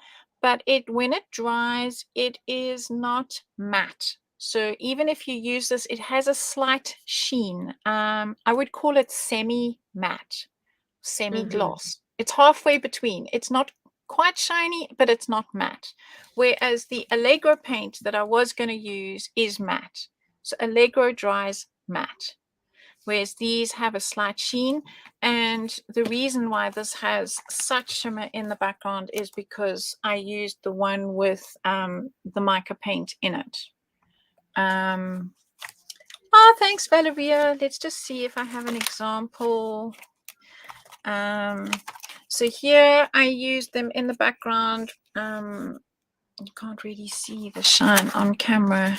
but when it dries, it is not matte. So even if you use this, it has a slight sheen. I would call it semi-matte, Mm-hmm. semi-gloss. It's halfway between. It's not quite shiny, but it's not matte. Whereas the Allegro paint that I was going to use is matte. So Allegro dries matte, whereas these have a slight sheen. And the reason why this has such shimmer in the background is because I used the one with the mica paint in it. Oh, thanks, Valeria. Let's just see if I have an example. So here I used them in the background. You can't really see the shine on camera.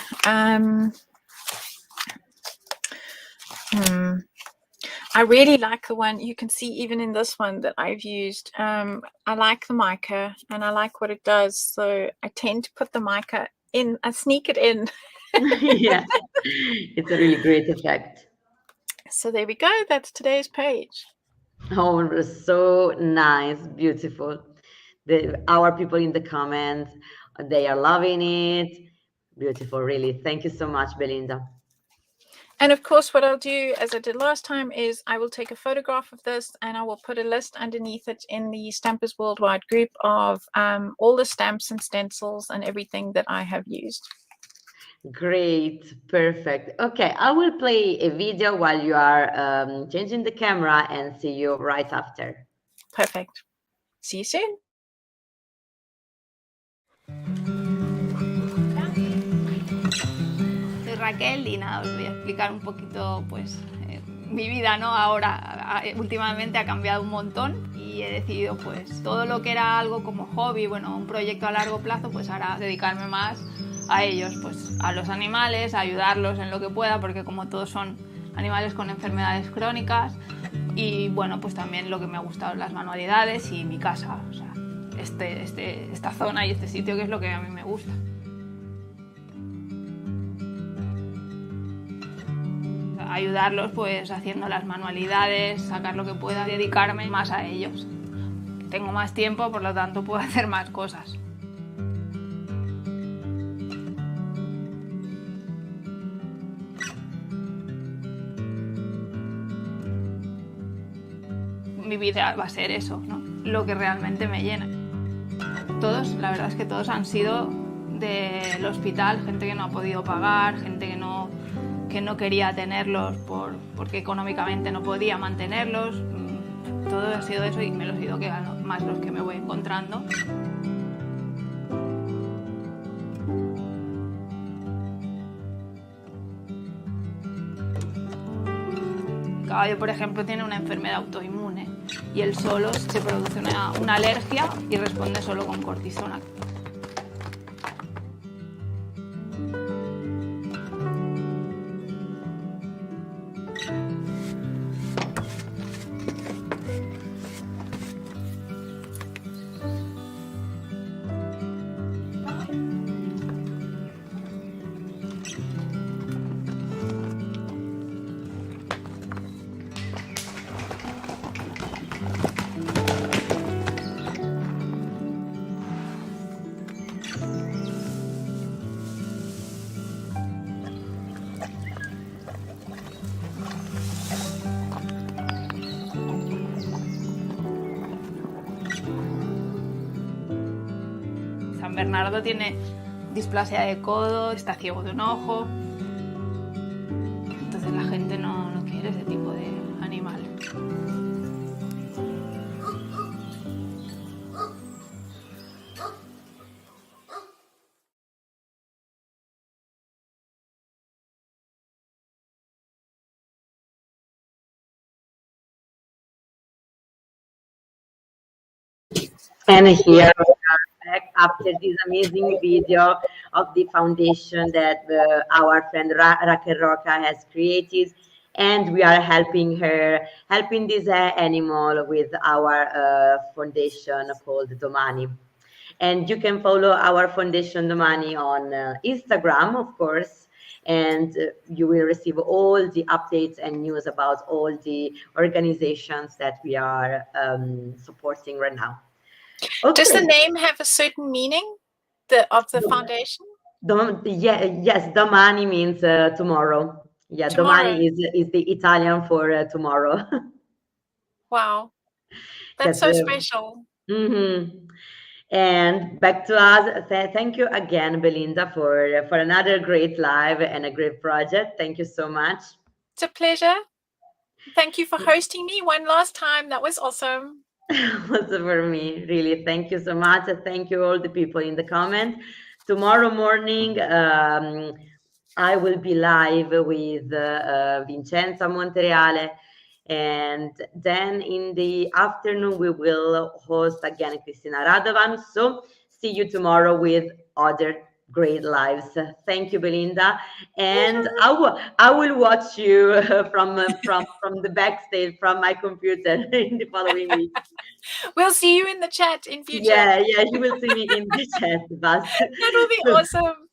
I really like the one you can see even in this one that I've used. I like the mica and I like what it does. So I tend to put the mica in, I sneak it in. Yeah, it's a really great effect. So there we go. That's today's page. Oh, it was so nice, beautiful. Our people in the comments, they are loving it. Beautiful, really. Thank you so much, Belinda. And of course, what I'll do, as I did last time, is I will take a photograph of this and I will put a list underneath it in the Stampers Worldwide group of all the stamps and stencils and everything that I have used. Great, perfect. Okay, I will play a video while you are changing the camera and see you right after. Perfect. See you soon. Soy Raquel y nada, os voy a explicar un poquito pues mi vida, ¿no? Ahora, últimamente ha cambiado un montón y he decidido pues todo lo que era algo como hobby, bueno, un proyecto a largo plazo, pues ahora dedicarme más a ellos, pues a los animales, a ayudarlos en lo que pueda, porque como todos son animales con enfermedades crónicas y bueno, pues también lo que me ha gustado las manualidades y mi casa, o sea, esta zona y este sitio que es lo que a mí me gusta. Ayudarlos pues haciendo las manualidades, sacar lo que pueda, dedicarme más a ellos. Tengo más tiempo, por lo tanto puedo hacer más cosas. Mi vida va a ser eso, ¿no? Lo que realmente me llena. Todos, la verdad es que todos han sido del hospital, gente que no ha podido pagar, gente que no que no quería tenerlos porque económicamente no podía mantenerlos. Todo ha sido eso y me los he ido quedando más los que me voy encontrando. El caballo, por ejemplo, tiene una enfermedad autoinmune y él solo se produce una alergia y responde solo con cortisona. San Bernardo tiene displasia de codo, está ciego de un ojo, entonces la gente no quiere ese tipo de animal. And here we are back after this amazing video of the foundation that our friend Raquel Roca has created. And we are helping this animal with our foundation called Domani. And you can follow our foundation Domani on Instagram, of course, and you will receive all the updates and news about all the organizations that we are supporting right now. Okay. Does the name have a certain meaning of the foundation? Yes, domani means tomorrow. Yeah, Tomorrow. domani is the Italian for tomorrow. Wow, that's so special. Mm-hmm. And back to us. Thank you again, Belinda, for another great live and a great project. Thank you so much. It's a pleasure. Thank you for hosting me one last time. That was awesome. Also for me, really. Thank you so much. Thank you all the people in the comment. Tomorrow morning, I will be live with Vincenza Montereale. And then in the afternoon, we will host again Cristina Radovan. So see you tomorrow with other great lives. Thank you, Belinda. And I will watch you from the backstage from my computer in the following week. We'll see you in the chat in future. Yeah, you will see me in the chat, Bas. That'll be awesome.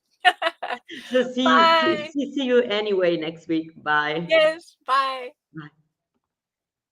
So see you anyway next week. Bye. Yes, bye.